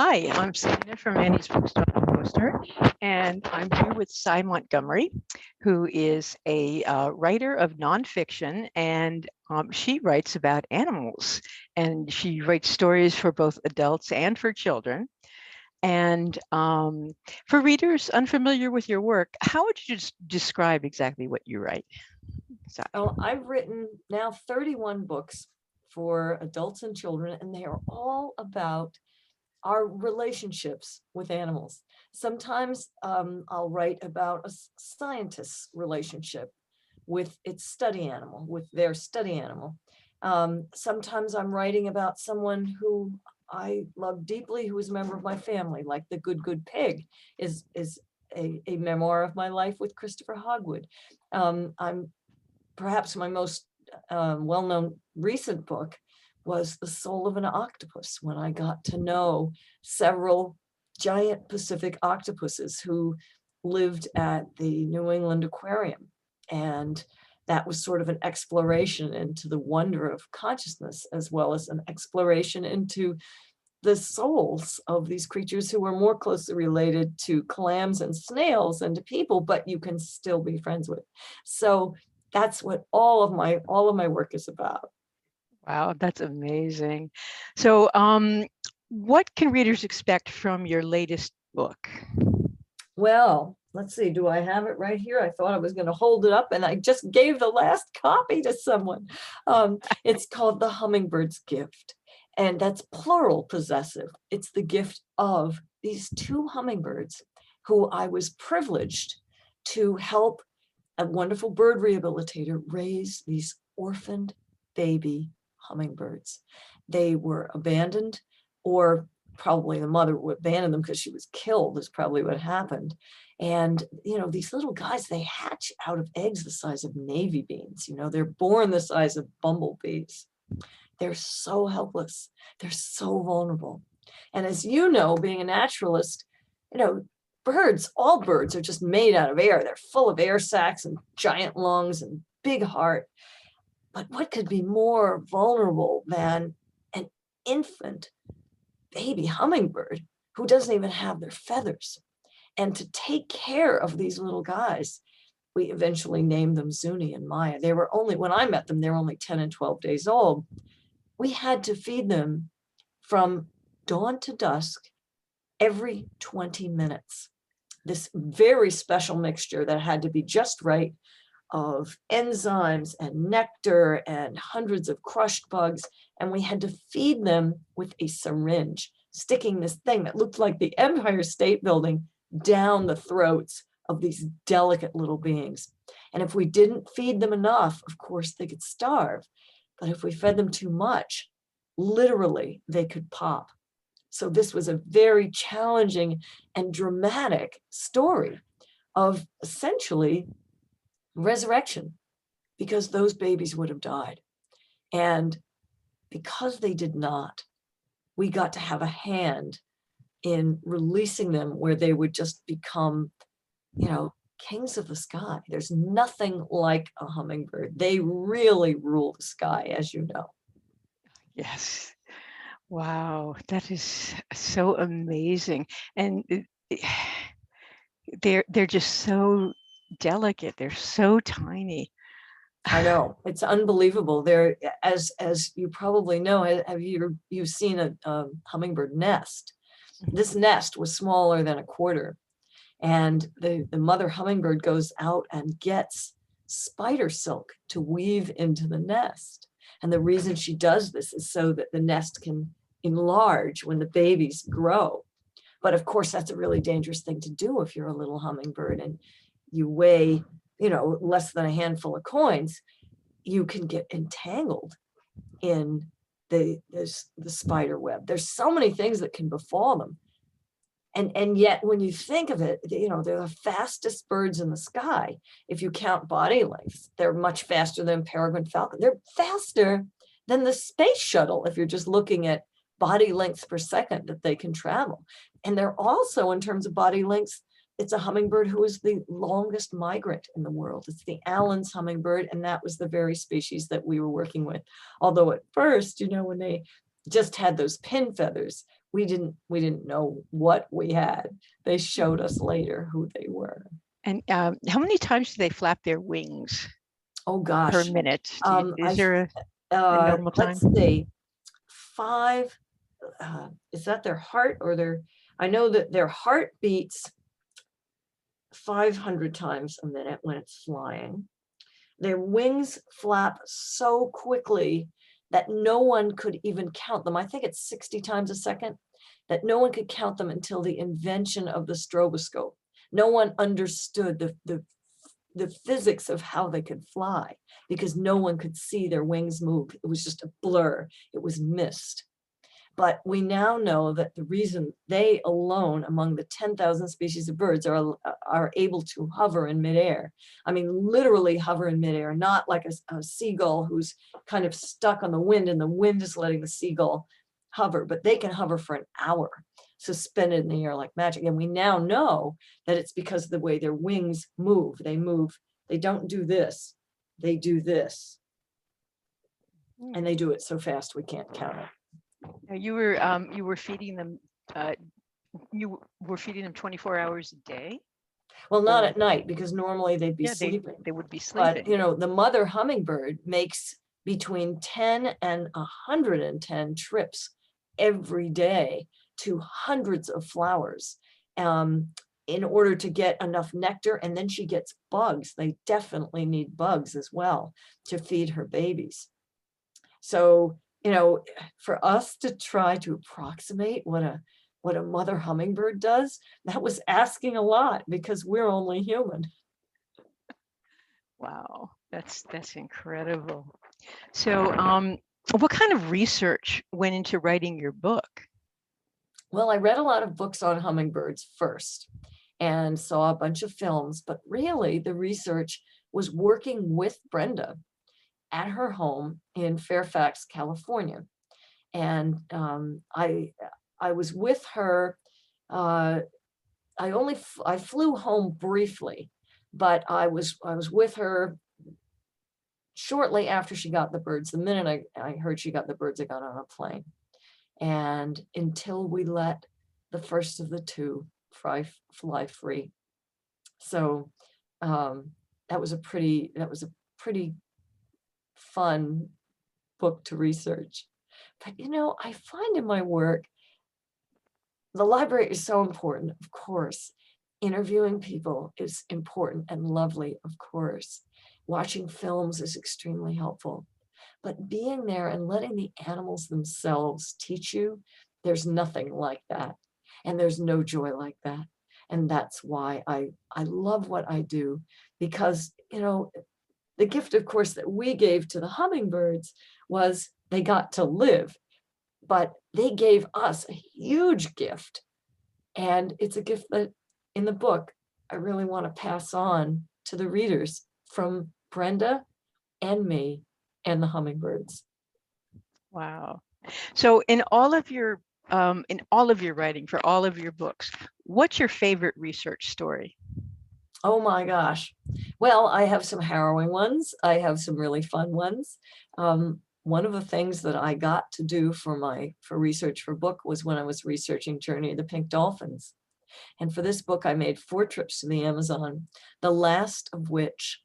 Hi, I'm Selena from Annie's Bookstore, and I'm here with Cy Montgomery, who is a writer of nonfiction, and she writes about animals, and she writes stories for both adults and for children. And for readers unfamiliar with your work, how would you describe exactly what you write? Cy? Oh, I've written now 31 books for adults and children, and they are all about our relationships with animals. Sometimes I'll write about a scientist's relationship with its study animal, with their study animal. Sometimes I'm writing about someone who I love deeply, who is a member of my family, like The Good Pig is a memoir of my life with Christopher Hogwood. I'm perhaps my most well-known recent book was The Soul of an Octopus, when I got to know several giant Pacific octopuses who lived at the New England Aquarium. And that was sort of an exploration into the wonder of consciousness, as well as an exploration into the souls of these creatures who were more closely related to clams and snails than to people, but you can still be friends with. So that's what all of my work is about. Wow, that's amazing. So, what can readers expect from your latest book? Well, let's see, do I have it right here? I thought I was going to hold it up, and I just gave the last copy to someone. It's called The Hummingbirds Gift, and that's plural possessive. It's the gift of these two hummingbirds who I was privileged to help a wonderful bird rehabilitator raise these orphaned baby hummingbirds. They were abandoned, or probably the mother would abandon them because she was killed, is probably what happened. And, these little guys, they hatch out of eggs the size of navy beans. They're born the size of bumblebees. They're so helpless. They're so vulnerable. And as you know, being a naturalist, birds, all birds are just made out of air. They're full of air sacs and giant lungs and big heart. But what could be more vulnerable than an infant baby hummingbird who doesn't even have their feathers? And to take care of these little guys, we eventually named them Zuni and Maya. They were only, when I met them, they were only 10 and 12 days old. We had to feed them from dawn to dusk every 20 minutes. This very special mixture that had to be just right of enzymes and nectar and hundreds of crushed bugs. And we had to feed them with a syringe, sticking this thing that looked like the Empire State Building down the throats of these delicate little beings. And if we didn't feed them enough, of course, they could starve. But if we fed them too much, literally, they could pop. So this was a very challenging and dramatic story of essentially resurrection, because those babies would have died. And because they did not, we got to have a hand in releasing them, where they would just become, kings of the sky. There's nothing like a hummingbird. They really rule the sky, as you know. Yes. Wow, that is so amazing. And they're just so delicate. They're so tiny. I know, it's unbelievable. There, as you probably know, have you've seen a hummingbird nest? This nest was smaller than a quarter, and the mother hummingbird goes out and gets spider silk to weave into the nest. And the reason she does this is so that the nest can enlarge when the babies grow. But of course, that's a really dangerous thing to do if you're a little hummingbird and you weigh, less than a handful of coins. You can get entangled in the spider web. There's so many things that can befall them. And yet, when you think of it, they're the fastest birds in the sky. If you count body lengths, they're much faster than peregrine falcon. They're faster than the space shuttle if you're just looking at body lengths per second that they can travel. And they're also, in terms of body lengths, it's a hummingbird who is the longest migrant in the world. It's the Allen's hummingbird, and that was the very species that we were working with. Although at first, when they just had those pin feathers. We didn't know what we had. They showed us later who they were. And how many times do they flap their wings Oh per gosh. minute? Is there a normal time? Let's see, 5, is that their heart or their, I know that their heart beats 500 times a minute when it's flying. Their wings flap so quickly that no one could even count them. I think it's 60 times a second, that no one could count them until the invention of the stroboscope. No one understood the physics of how they could fly because no one could see their wings move. It was just a blur. It was mist. But we now know that the reason they alone among the 10,000 species of birds are able to hover in midair. I mean, literally hover in midair, not like a seagull who's kind of stuck on the wind and the wind is letting the seagull hover, but they can hover for an hour, suspended in the air like magic. And we now know that it's because of the way their wings move. They move, they don't do this, they do this. And they do it so fast we can't count it. Now, you were feeding them. You were feeding them 24 hours a day. Well, not at night, because normally they'd be sleeping. They would be sleeping. But, you know, the mother hummingbird makes between 10 and 110 trips every day to hundreds of flowers in order to get enough nectar. And then she gets bugs. They definitely need bugs as well to feed her babies. So, you know, for us to try to approximate what a mother hummingbird does, that was asking a lot because we're only human. Wow, that's incredible. So, what kind of research went into writing your book? Well, I read a lot of books on hummingbirds first and saw a bunch of films, but really the research was working with Brenda at her home in Fairfax, California. And I was with her. I flew home briefly, but I was with her shortly after she got the birds. The minute I heard she got the birds, I got on a plane. And until we let the first of the two fly free. So that was a pretty fun book to research. But you know, I find in my work, the library is so important, of course. Interviewing people is important and lovely, of course. Watching films is extremely helpful. But being there and letting the animals themselves teach you, there's nothing like that. And there's no joy like that. And that's why I love what I do, because, you know, the gift, of course, that we gave to the hummingbirds was they got to live, but they gave us a huge gift. And it's a gift that in the book, I really want to pass on to the readers from Brenda and me and the hummingbirds. Wow. So in all of your writing for all of your books, what's your favorite research story? Oh my gosh. Well, I have some harrowing ones. I have some really fun ones. One of the things that I got to do for research for book was when I was researching Journey of the Pink Dolphins. And for this book, I made 4 trips to the Amazon, the last of which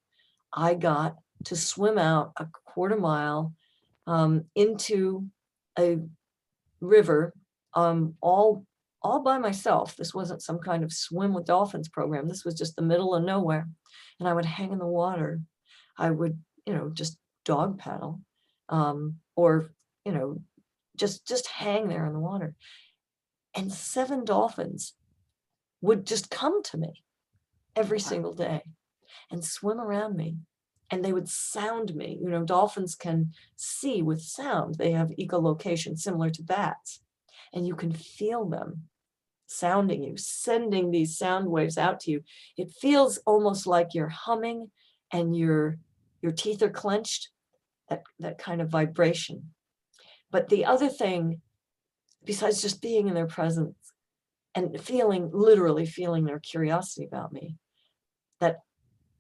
I got to swim out a quarter mile into a river all by myself. This wasn't some kind of swim with dolphins program. This was just the middle of nowhere. And I would hang in the water. I would, you know, just dog paddle or, you know, just hang there in the water. And 7 dolphins would just come to me every single day and swim around me. And they would sound me. You know, dolphins can see with sound. They have echolocation similar to bats. And you can feel them sounding you, sending these sound waves out to you. It feels almost like you're humming and your teeth are clenched, that kind of vibration. But the other thing, besides just being in their presence and literally feeling their curiosity about me, that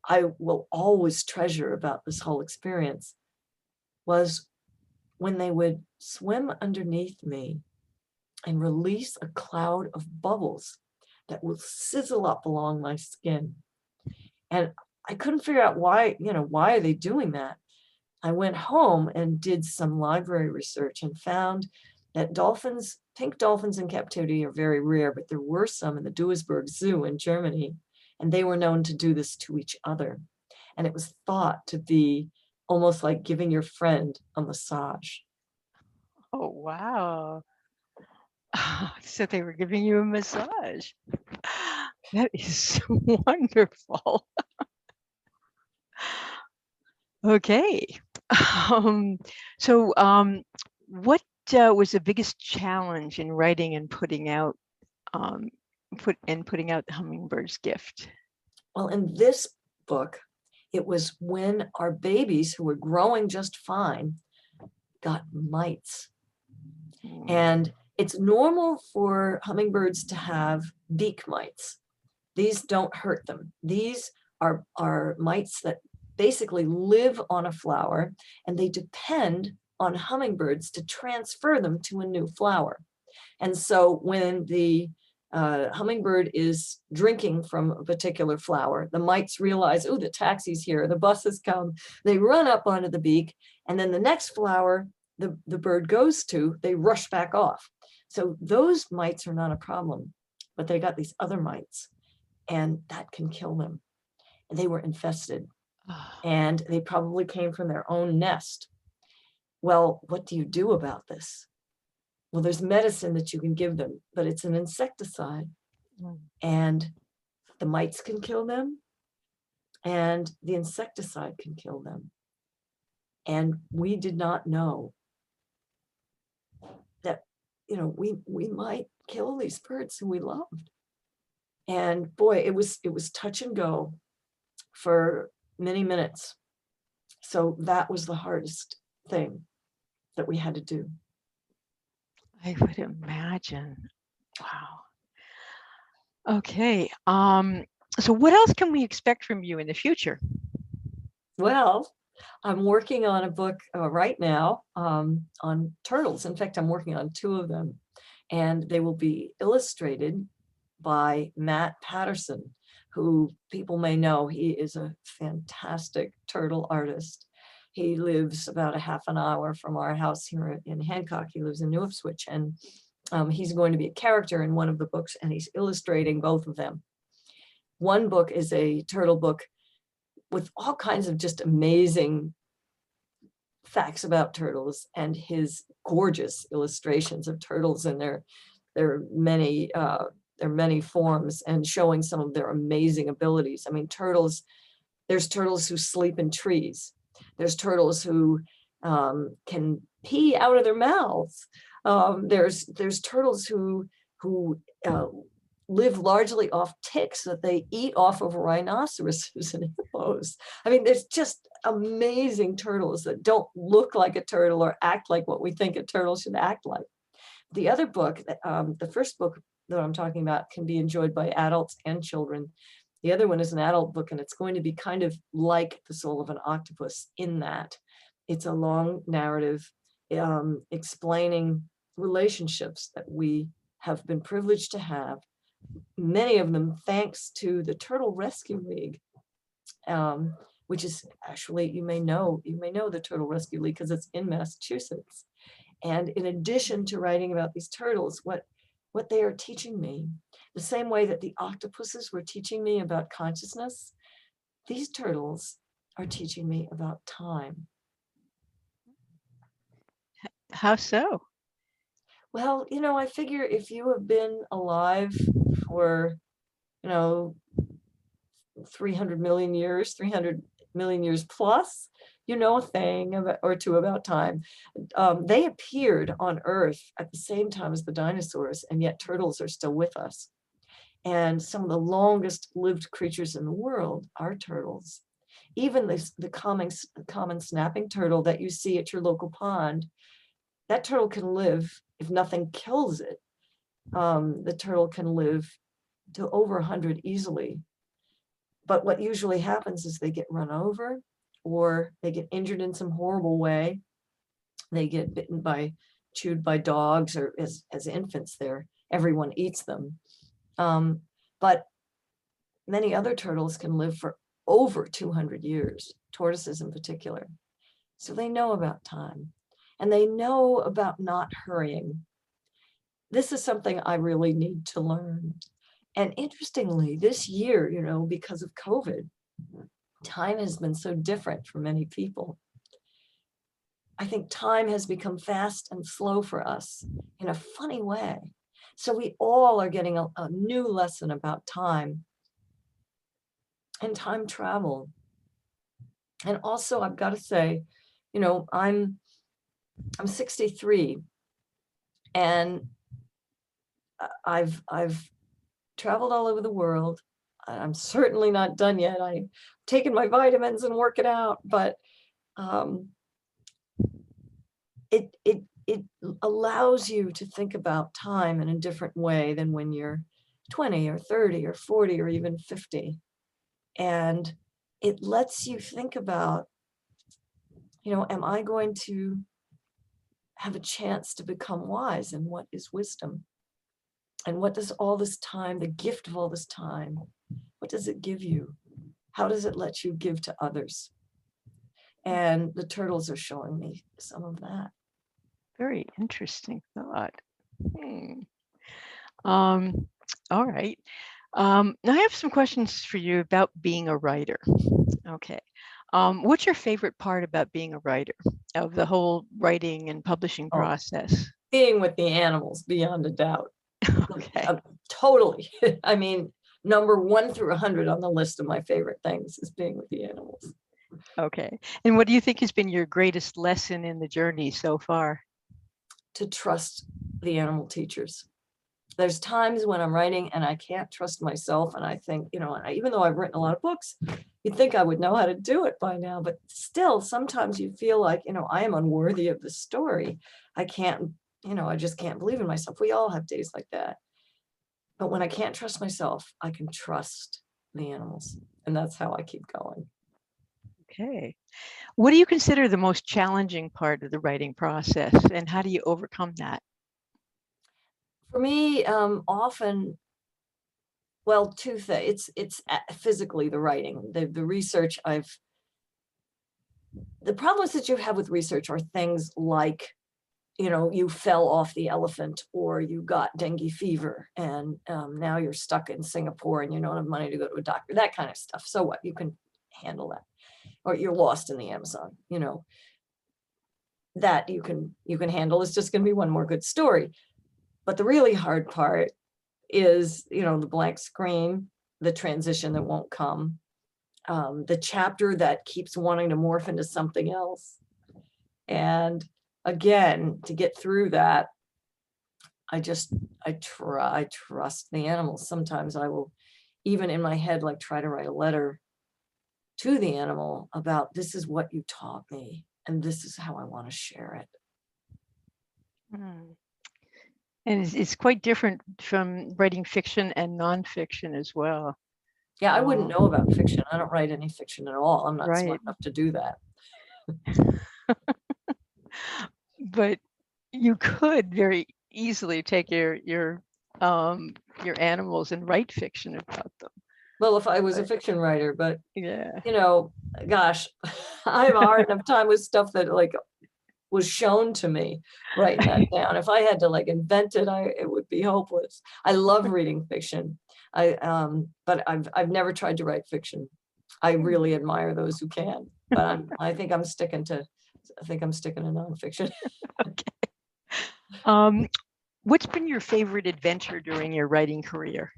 I will always treasure about this whole experience was when they would swim underneath me and release a cloud of bubbles that will sizzle up along my skin. And I couldn't figure out why, why are they doing that? I went home and did some library research and found that pink dolphins in captivity are very rare, but there were some in the Duisburg Zoo in Germany, and they were known to do this to each other. And it was thought to be almost like giving your friend a massage. Oh, wow. So they were giving you a massage. That is wonderful. Okay. Um, what was the biggest challenge in writing and putting out the Hummingbird's Gift? Well, in this book, it was when our babies who were growing just fine got mites. And it's normal for hummingbirds to have beak mites. These don't hurt them. These are mites that basically live on a flower, and they depend on hummingbirds to transfer them to a new flower. And so when the hummingbird is drinking from a particular flower, the mites realize, oh, the taxi's here, the bus has come. They run up onto the beak, and then the next flower the bird goes to, they rush back off. So those mites are not a problem, but they got these other mites, and that can kill them. And they were infested, and they probably came from their own nest. Well, what do you do about this? Well, there's medicine that you can give them, but it's an insecticide, and the mites can kill them, and the insecticide can kill them. And we did not know that, we might kill these birds who we loved. And boy, it was touch and go for many minutes. So that was the hardest thing that we had to do. I would imagine. Wow. Okay. So what else can we expect from you in the future? Well, I'm working on a book right now on turtles. In fact, I'm working on 2 of them, and they will be illustrated by Matt Patterson, who people may know. He is a fantastic turtle artist. He lives about a half an hour from our house here in Hancock. He lives in New Ipswich, and he's going to be a character in one of the books, and he's illustrating both of them. One book is a turtle book with all kinds of just amazing facts about turtles, and his gorgeous illustrations of turtles and their many forms, and showing some of their amazing abilities. I mean, there's turtles who sleep in trees. There's turtles who can pee out of their mouths. There's turtles who live largely off ticks that they eat off of rhinoceroses and hippos. I mean, there's just amazing turtles that don't look like a turtle or act like what we think a turtle should act like. The other book, the first book that I'm talking about, can be enjoyed by adults and children. The other one is an adult book, and it's going to be kind of like The Soul of an Octopus in that it's a long narrative explaining relationships that we have been privileged to have, many of them thanks to the Turtle Rescue League, which is actually, you may know the Turtle Rescue League because it's in Massachusetts. And in addition to writing about these turtles, what they are teaching me, the same way that the octopuses were teaching me about consciousness, these turtles are teaching me about time. How so? Well, I figure if you have been alive for, 300 million years plus, a thing or two about time. They appeared on Earth at the same time as the dinosaurs, and yet turtles are still with us. And some of the longest lived creatures in the world are turtles. Even the common snapping turtle that you see at your local pond, that turtle can live, if nothing kills it, the turtle can live to over 100 easily. But what usually happens is they get run over, or they get injured in some horrible way, They get chewed by dogs, or as infants, everyone eats them. But many other turtles can live for over 200 years, tortoises in particular. So they know about time, and they know about not hurrying. This is something I really need to learn. And interestingly, this year, because of COVID, time has been so different for many people. I think time has become fast and slow for us in a funny way. So we all are getting a new lesson about time and time travel. And also, I've got to say, I'm 63, and I've traveled all over the world. I'm certainly not done yet. I've taken my vitamins and working out, but it allows you to think about time in a different way than when you're 20 or 30 or 40 or even 50. And it lets you think about, am I going to have a chance to become wise? And what is wisdom? And what does all this time, the gift of all this time, what does it give you? How does it let you give to others? And the turtles are showing me some of that. Very interesting thought. All right. Now I have some questions for you about being a writer. Okay. What's your favorite part about being a writer, of the whole writing and publishing Oh, process? being with the animals, beyond a doubt. Okay. Totally. I mean, number 1 through 100 on the list of my favorite things is being with the animals. Okay. And what do you think has been your greatest lesson in the journey so far? To trust the animal teachers. There's times when I'm writing and I can't trust myself, and I think, even though I've written a lot of books, you'd think I would know how to do it by now, but still sometimes you feel like, I am unworthy of the story. I can't, I just can't believe in myself. We all have days like that. But when I can't trust myself, I can trust the animals, and that's how I keep going. Okay. What do you consider the most challenging part of the writing process, and how do you overcome that? For me, often, well, two things. It's physically the writing, the research. The problems that you have with research are things like, you fell off the elephant, or you got dengue fever, and now you're stuck in Singapore and you don't have money to go to a doctor, that kind of stuff. So what? You can handle that. Or you're lost in the Amazon, that you can handle. It's just going to be one more good story. But the really hard part is, the blank screen, the transition that won't come, the chapter that keeps wanting to morph into something else. And again, to get through that, I trust the animals. Sometimes I will, even in my head, like try to write a letter to the animal about, this is what you taught me, and this is how I want to share it. And it's quite different from writing fiction and nonfiction as well. Yeah, I wouldn't know about fiction. I don't write any fiction at all. I'm not Right. smart enough to do that. But you could very easily take your animals and write fiction about them. Well, if I was a fiction writer, but Yeah. Gosh, I have a hard enough time with stuff that was shown to me, writing that down. If I had to invent it, it would be hopeless. I love reading fiction. But I've never tried to write fiction. I really admire those who can, but I think I'm sticking to nonfiction. Okay. What's been your favorite adventure during your writing career?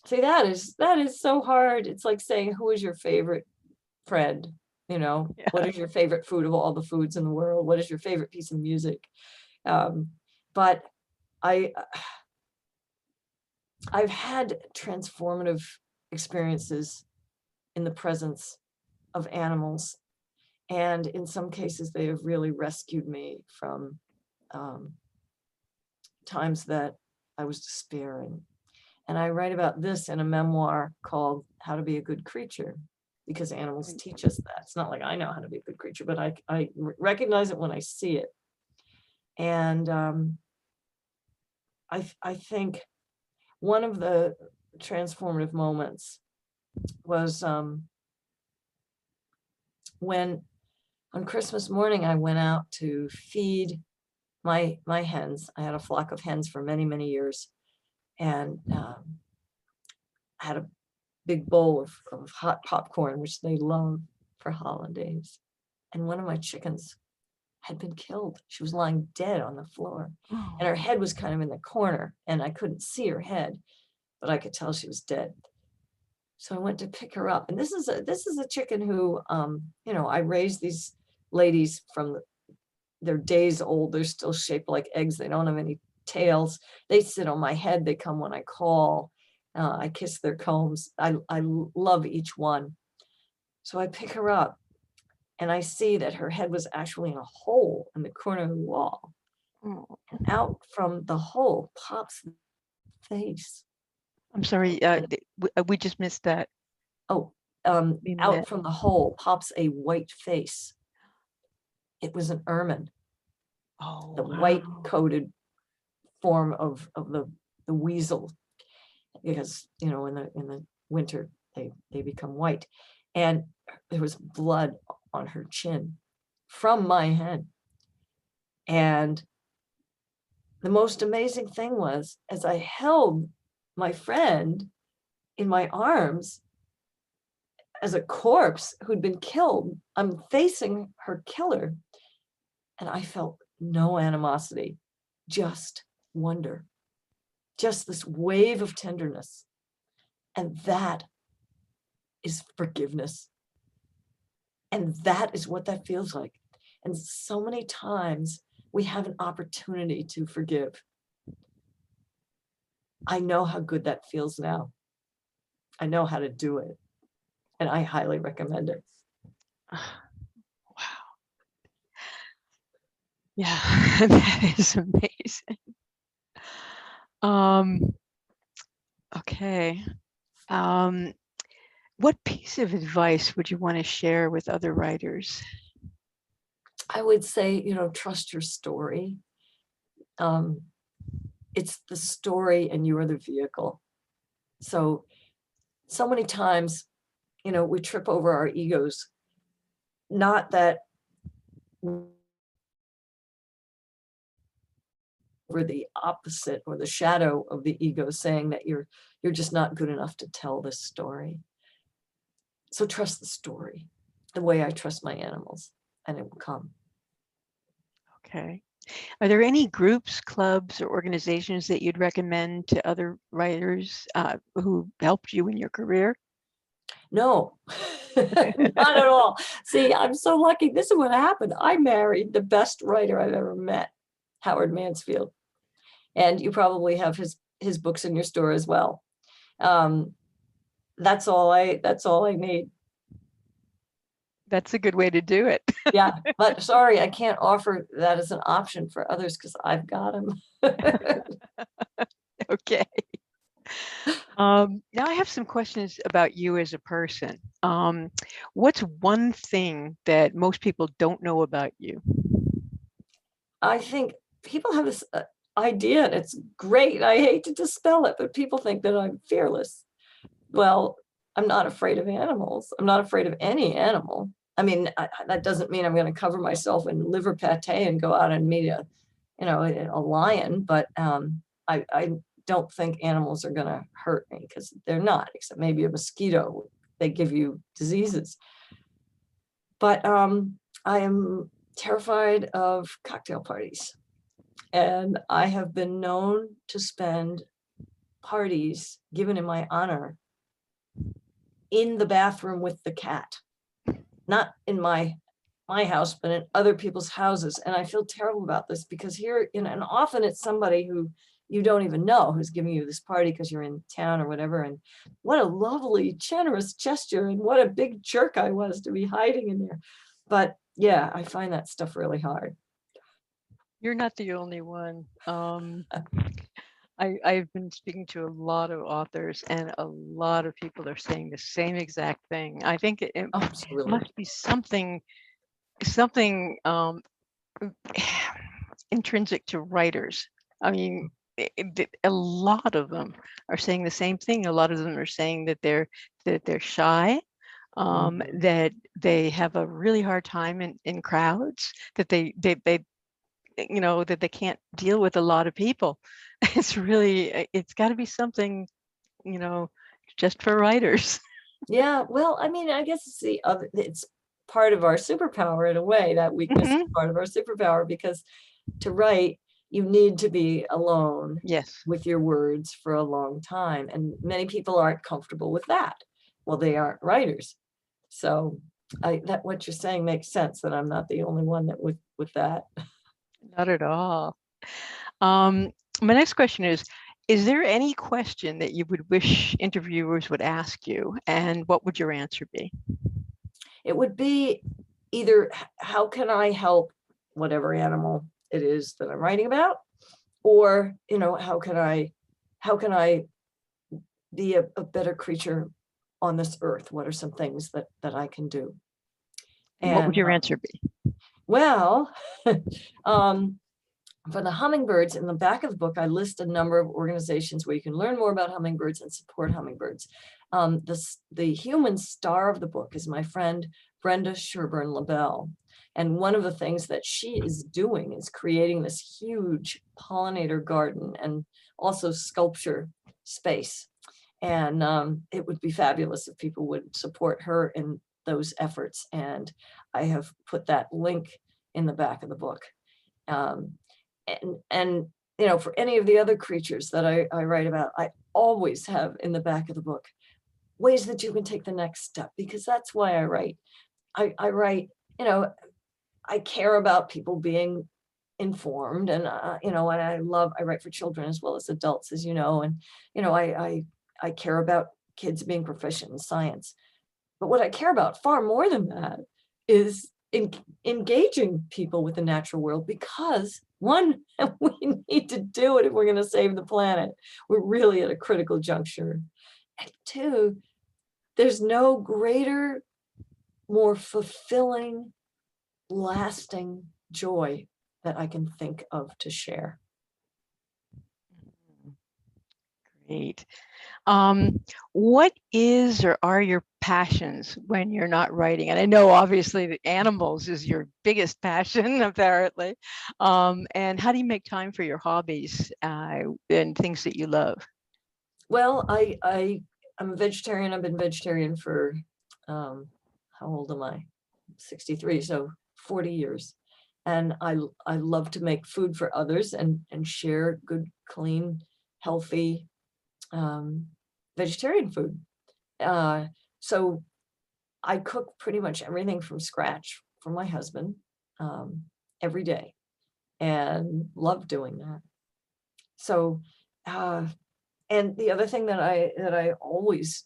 See, that is so hard. It's like saying, who is your favorite friend? Yeah. What is your favorite food of all the foods in the world? What is your favorite piece of music? But I've had transformative experiences in the presence of animals. And in some cases, they have really rescued me from times that I was despairing. And I write about this in a memoir called How to Be a Good Creature. because animals Right. teach us that. It's not like I know how to be a good creature, but I recognize it when I see it. And I think one of the transformative moments was when on Christmas morning I went out to feed my hens. I had a flock of hens for many, many years, and I had a big bowl of hot popcorn, which they love for holidays. And one of my chickens had been killed. She was lying dead on the floor, and her Oh, head was kind of in the corner, and I couldn't see her head, but I could tell she was dead. So I went to pick her up, and this is a chicken who, you know, I raised these ladies from their days old. They're still shaped like eggs. They don't have any tails. They sit on my head. They come when I call. I kiss their combs. I love each one. So I pick her up, and I see that her head was actually in a hole in the corner of the wall. oh. And out from the hole pops the face. I'm sorry. And We just missed that. oh, We out met. from the hole pops a white face. It was an ermine, Oh, the white wow. coated form of the weasel, because you know in the winter they become white, and there was blood on her chin from my hen. And the most amazing thing was, as I held my friend in my arms as a corpse who'd been killed, I'm facing her killer, and I felt no animosity, just wonder, just this wave of tenderness. And that is forgiveness. And that is what that feels like. And so many times we have an opportunity to forgive. I know how good that feels now. I know how to do it. And I highly recommend it. Ah, wow. Yeah, that is amazing. Um, okay. Um, what piece of advice would you want to share with other writers? I would say, you know, trust your story. Um, it's the story and you are the vehicle. So many times, you know, we trip over our egos. Not that we're the opposite or the shadow of the ego, saying that you're just not good enough to tell this story. So trust the story the way I trust my animals, and it will come. Okay. Are there any groups, clubs, or organizations that you'd recommend to other writers who helped you in your career? No, not at all. See, I'm so lucky. This is what happened. I married the best writer I've ever met, Howard Mansfield. And you probably have his books in your store as well. That's all I need. That's a good way to do it. Yeah, but sorry, I can't offer that as an option for others because I've got them. Okay. Now I have some questions about you as a person. What's one thing that most people don't know about you? I think people have this idea, and it's great. I hate to dispel it, but people think that I'm fearless. Well, I'm not afraid of animals. I'm not afraid of any animal. I mean, that doesn't mean I'm going to cover myself in liver pate and go out and meet a lion, but I don't think animals are going to hurt me, because they're not, except maybe a mosquito. They give you diseases. But I am terrified of cocktail parties. And I have been known to spend parties given in my honor in the bathroom with the cat, not in my house, but in other people's houses. And I feel terrible about this, because here, you know, and often it's somebody who you don't even know who's giving you this party because you're in town or whatever. And what a lovely, generous gesture, and what a big jerk I was to be hiding in there. But yeah, I find that stuff really hard. You're not the only one. I've been speaking to a lot of authors, and a lot of people are saying the same exact thing. I think it Absolutely. must be something intrinsic to writers. I mean, a lot of them are saying the same thing. A lot of them are saying that they're shy, Mhm. that they have a really hard time in crowds, that they that they can't deal with a lot of people. It's got to be something, you know, just for writers. Yeah, well, I mean, I guess it's part of our superpower in a way. That weakness is Hmm. part of our superpower because to write, you need to be alone Yes. with your words for a long time, and many people aren't comfortable with that. Well, they aren't writers. So that what you're saying makes sense that I'm not the only one that with that. Not at all. Um, my next question is there any question that you would wish interviewers would ask you, and what would your answer be? It would be either how can I help whatever animal it is that I'm writing about, or how can I be a better creature on this earth? What are some things that I can do? What would And your answer be? well, um, for the hummingbirds, in the back of the book, I list a number of organizations where you can learn more about hummingbirds and support hummingbirds. The human star of the book is my friend Brenda Sherburn LaBelle. And one of the things that she is doing is creating this huge pollinator garden and also sculpture space. And it would be fabulous if people would support her in those efforts. And I have put that link in the back of the book. Um, and for any of the other creatures that I write about, I always have in the back of the book ways that you can take the next step, because that's why I write. I write, I care about people being informed, and and I write for children as well as adults, as you know, and I care about kids being proficient in science. But what I care about far more than that is engaging people with the natural world, because one, we need to do it if we're going to save the planet. We're really at a critical juncture. And two, there's no greater, more fulfilling, lasting joy that I can think of to share. Great. What is or are your passions when you're not writing? And I know obviously the animals is your biggest passion, apparently. And how do you make time for your hobbies and things that you love? Well, I'm a vegetarian. I've been vegetarian for how old am I? 63, so 40 years. And I love to make food for others and share good, clean, healthy vegetarian food. So I cook pretty much everything from scratch for my husband um, every day, and love doing that. So, uh, and the other thing that I always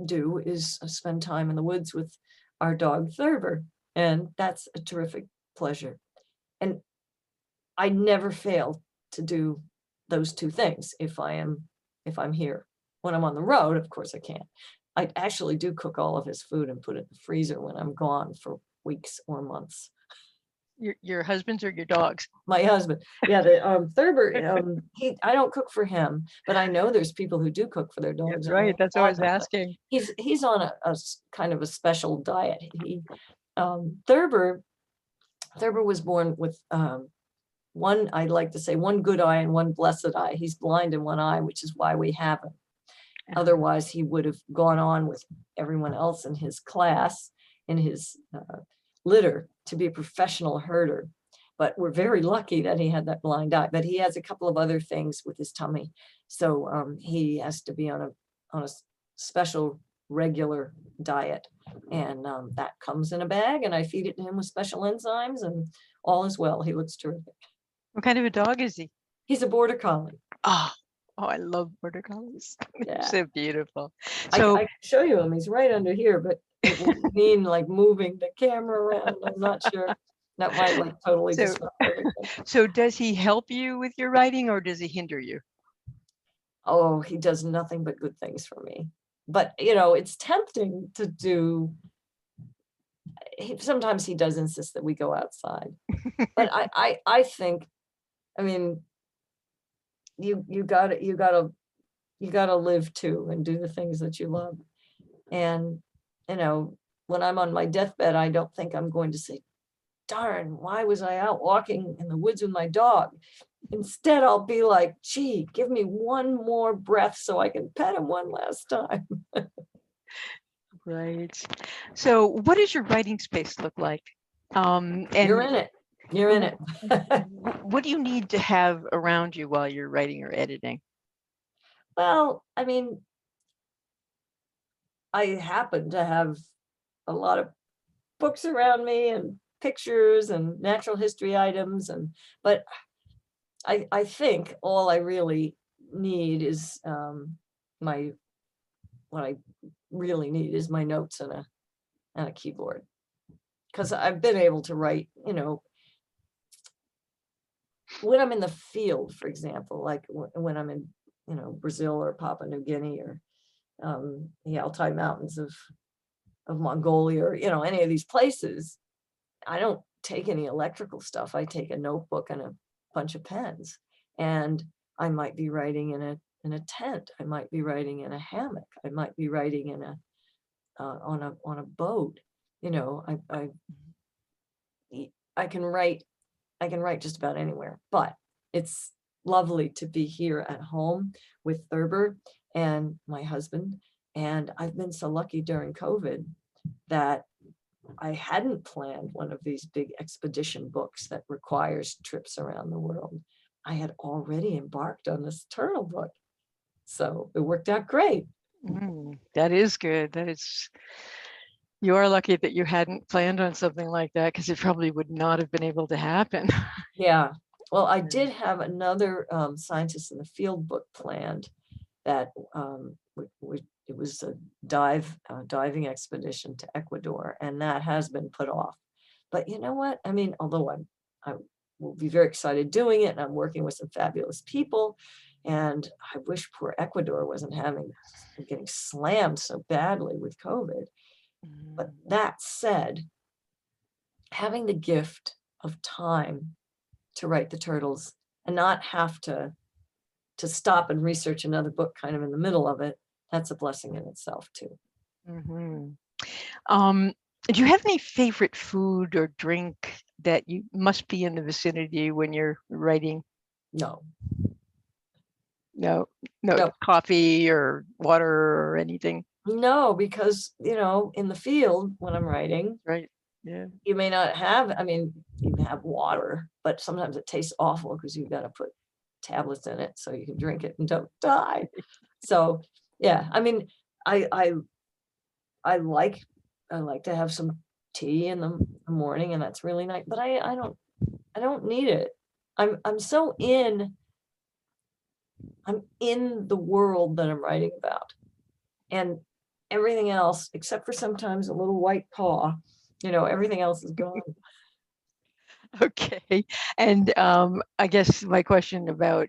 do is spend time in the woods with our dog Thurber, and that's a terrific pleasure. And I never fail to do those two things if I'm here. When I'm on the road, of course I can't. I actually do cook all of his food and put it in the freezer when I'm gone for weeks or months. Your husband's or your dogs? My husband, yeah, the Thurber, I don't cook for him, but I know there's people who do cook for their Yeah, dogs. And right. That's what I was asking. he's on a kind of a special diet. Thurber was born with one, I'd like to say, one good eye and one blessed eye. He's blind in one eye, which is why we have him. Otherwise, he would have gone on with everyone else in his class, in his litter, to be a professional herder. But we're very lucky that he had that blind eye. But he has a couple of other things with his tummy, so he has to be on a special regular diet, and that comes in a bag, and I feed it to him with special enzymes, and all is well. He looks terrific. What kind of a dog is he? He's a border collie. Oh, I love border collies. They're Yeah, so beautiful. I So, can show you him. He's right under here, but it would mean like moving the camera around. I'm not sure. That might like totally so, disrupt everything. so does he help you with your writing, or does he hinder you? Oh, he does nothing but good things for me. But, it's tempting to do. Sometimes he does insist that we go outside. But I think, I mean, you gotta live too and do the things that you love. And, when I'm on my deathbed, I don't think I'm going to say, darn, why was I out walking in the woods with my dog? Instead, I'll be like, gee, give me one more breath so I can pet him one last time. Right. So what does your writing space look like? You're And in it. You're in it. what do you need to have around you while you're writing or editing? Well, I mean, I happen to have a lot of books around me and pictures and natural history items, but I think all I really need is my what I really need is my notes and a keyboard, because I've been able to write, when I'm in the field, for example, like when I'm in, Brazil or Papua New Guinea or the Altai Mountains of Mongolia, or any of these places. I don't take any electrical stuff. I take a notebook and a bunch of pens, and I might be writing in a tent. I might be writing in a hammock. I might be writing in a on a boat. I can write. I can write just about anywhere. But it's lovely to be here at home with Thurber and my husband. And I've been so lucky during COVID that I hadn't planned one of these big expedition books that requires trips around the world. I had already embarked on this turtle book. So it worked out great. That is good. You are lucky that you hadn't planned on something like that, because it probably would not have been able to happen. Yeah. Well, I did have another scientist in the field book planned that it was a diving expedition to Ecuador, and that has been put off. But you know what? I mean, although I will be very excited doing it, and I'm working with some fabulous people, and I wish poor Ecuador wasn't getting slammed so badly with COVID. But that said, having the gift of time to write the turtles and not have to stop and research another book kind of in the middle of it, that's a blessing in itself too. Mhm. Do you have any favorite food or drink that you must be in the vicinity when you're writing? No, No, no no, coffee or water or anything, no, because in the field when I'm writing, right? Yeah. you may not have, I mean, you can have water, but sometimes it tastes awful because you've got to put tablets in it so you can drink it and don't die. So yeah, I mean, I I I like to have some tea in the morning, and that's really nice. But I don't need it. I'm so I'm in the world that I'm writing about, and everything else, except for sometimes a little white paw, everything else is gone. Okay. And I guess my question about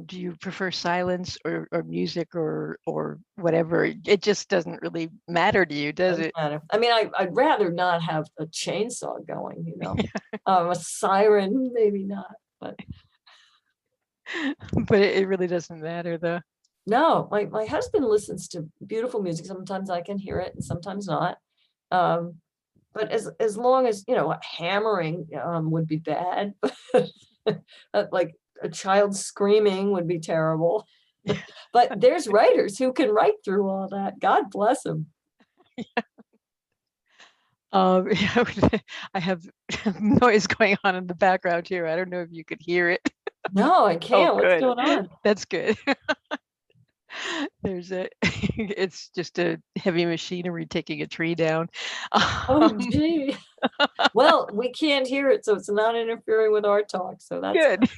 do you prefer silence or music or whatever? It just doesn't really matter to you, does Doesn't it? matter. I mean, I'd rather not have a chainsaw going, a siren, maybe not, but But it really doesn't matter though. no, my husband listens to beautiful music. Sometimes I can hear it and sometimes not. Um, but as long as, hammering would be bad, like a child screaming would be terrible. But there's writers who can write through all that. God bless them. Yeah, I have noise going on in the background here. I don't know if you could hear it. No, I Oh, can't. What's good. going on? That's good. There's it's just a heavy machinery taking a tree down. Oh, Um, gee. Well, we can't hear it, so it's not interfering with our talk. So that's good.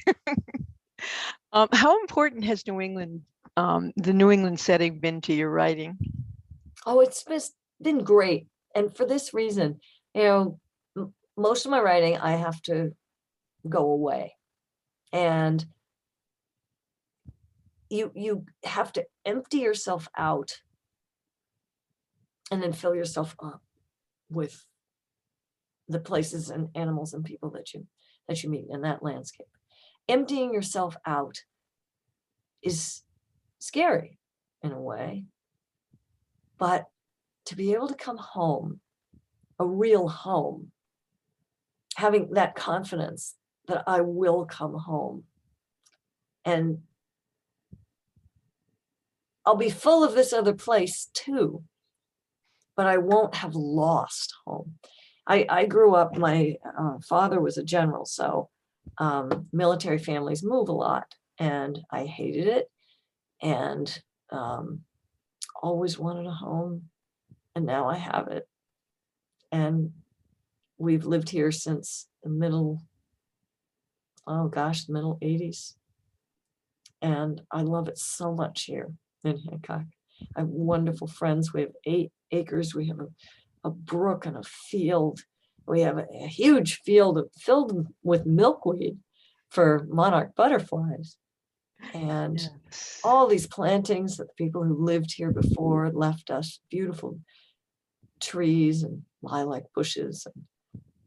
How important has the New England setting been to your writing? oh, it's just been great. And for this reason, most of my writing, I have to go away. And you have to empty yourself out and then fill yourself up with the places and animals and people that you meet in that landscape. Emptying yourself out is scary in a way, but to be able to come home, a real home, having that confidence that I will come home and I'll be full of this other place too, but I won't have lost home. I grew up, my father was a general, so military families move a lot, and I hated it, and always wanted a home, and now I have it. And we've lived here since the middle 80s. And I love it so much here in Hancock. I have wonderful friends. We have 8 acres. We have a brook and a field. We have a huge field filled with milkweed for monarch butterflies. And Yes. all these plantings that the people who lived here before left us, beautiful trees and lilac bushes.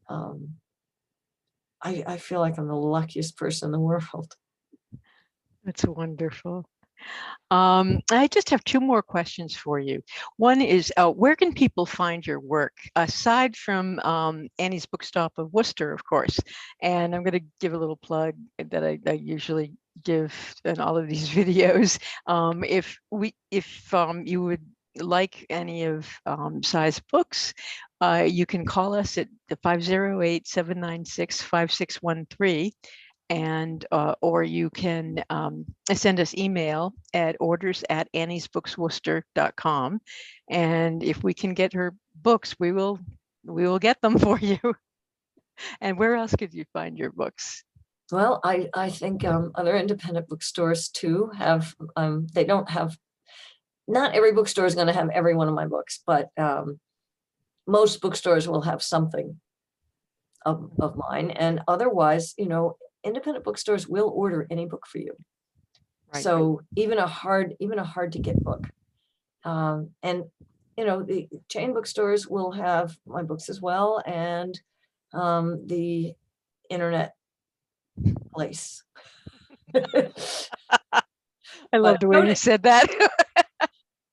And I feel like I'm the luckiest person in the world. That's wonderful. I just have 2 more questions for you. One is, where can people find your work aside from Annie's Bookstop of Worcester, of course? And I'm going to give a little plug that I usually give in all of these videos. If you would like any of Sai's books, you can call us at 508-796-5613. And or you can send us email at orders@anniesbooksworcester.com, and if we can get her books, we will get them for you. And where else could you find your books? Well, I think other independent bookstores too have, they don't have, not every bookstore is going to have every one of my books, but most bookstores will have something of mine. And otherwise, independent bookstores will order any book for you. Right. So even a hard to get book. And the chain bookstores will have my books as well, and the internet place. I love the way you said that.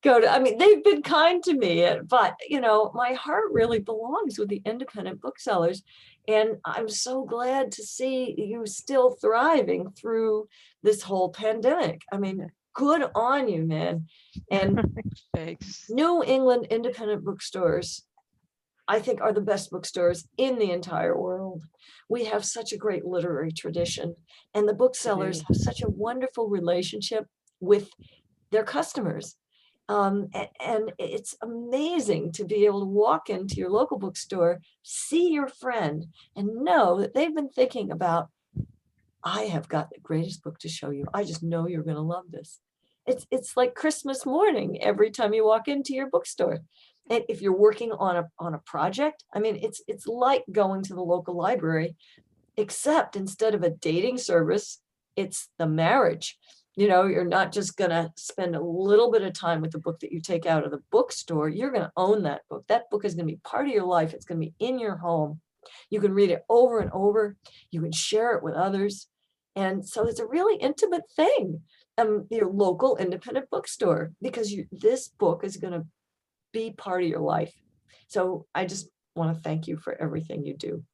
They've been kind to me, but my heart really belongs with the independent booksellers. And I'm so glad to see you still thriving through this whole pandemic. I mean, good on you, man. And Thanks. New England independent bookstores, I think, are the best bookstores in the entire world. We have such a great literary tradition, and the booksellers have such a wonderful relationship with their customers. And it's amazing to be able to walk into your local bookstore, see your friend, and know that they've been thinking about, I have got the greatest book to show you. I just know you're going to love this. It's like Christmas morning every time you walk into your bookstore. And if you're working on a project, it's like going to the local library, except instead of a dating service, it's the marriage. You're not just going to spend a little bit of time with the book that you take out of the bookstore. You're going to own that book. That book is going to be part of your life. It's going to be in your home. You can read it over and over. You can share it with others. And so it's a really intimate thing, your local independent bookstore, because this book is going to be part of your life. So I just want to thank you for everything you do.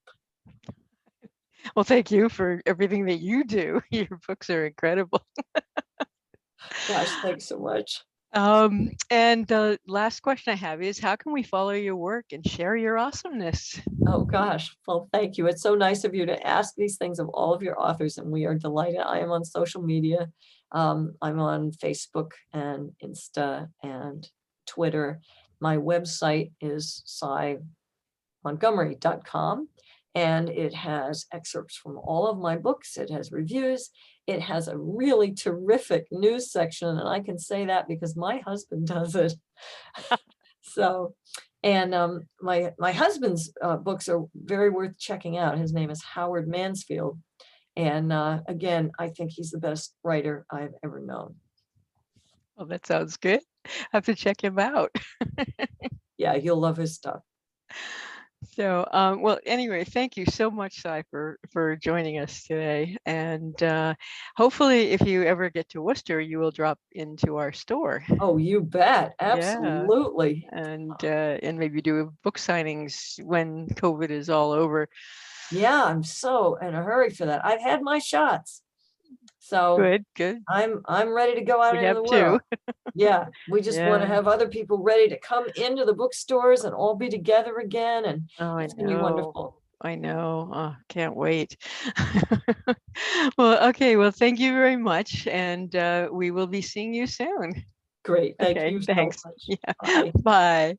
Well, thank you for everything that you do. Your books are incredible. Gosh, thanks so much. And the last question I have is, how can we follow your work and share your awesomeness? Oh gosh, well, thank you. It's so nice of you to ask these things of all of your authors, and we are delighted. I am on social media. I'm on Facebook and Insta and Twitter. My website is SaiMontgomery.com, and it has excerpts from all of my books. It has reviews. It has a really terrific news section, and I can say that because my husband does it. So, and my husband's books are very worth checking out. His name is Howard Mansfield, and again, I think he's the best writer I've ever known. Well, that sounds good. Have to check him out. Yeah, you'll love his stuff. So, well, anyway, thank you so much, Cy, for joining us today. And hopefully, if you ever get to Worcester, you will drop into our store. Oh, you bet. Yeah, Absolutely. and maybe do book signings when COVID is all over. Yeah, I'm so in a hurry for that. I've had my shots. So Good, good. I'm ready to go out We into have the two. world. Yeah, we just want to Yeah. have other people ready to come into the bookstores and all be together again. And Oh, I it's going to be know. wonderful. I know. Oh, can't wait. Well, okay. Well, thank you very much. And we will be seeing you soon. Great. Thank Okay. you so Thanks. much. Yeah. Bye. Bye.